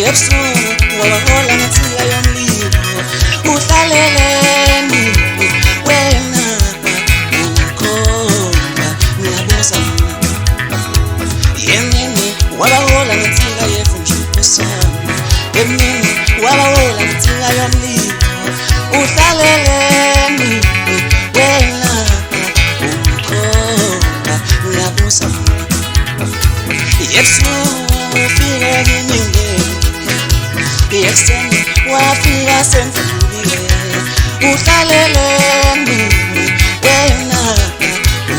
Ebusuku wabahola ngensika yomlilo uhlaleleni wena ukhomba ngiyabuza yemini wabahola ngensika yefumshupo sami yemini wabahola ngensika yomlilo uhlaleleni wena ukhomba ngiyabuza Ebusuku ufike ngimingeni Yeseni wafika sendlulile uhlaleleni wena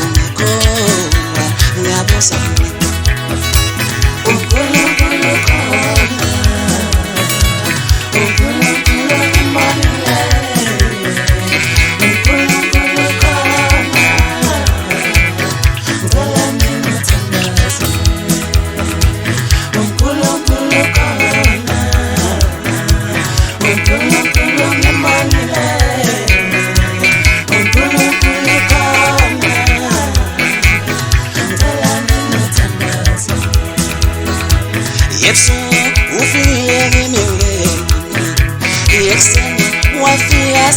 ungikhomba ngiyabuza uNkulunkulu khona uNkulunkulu imanile uNkulunkulu khona ngala mina thandaza uNkulunkulu khona Ebusuku ufike ngimingeni Yeseni wafika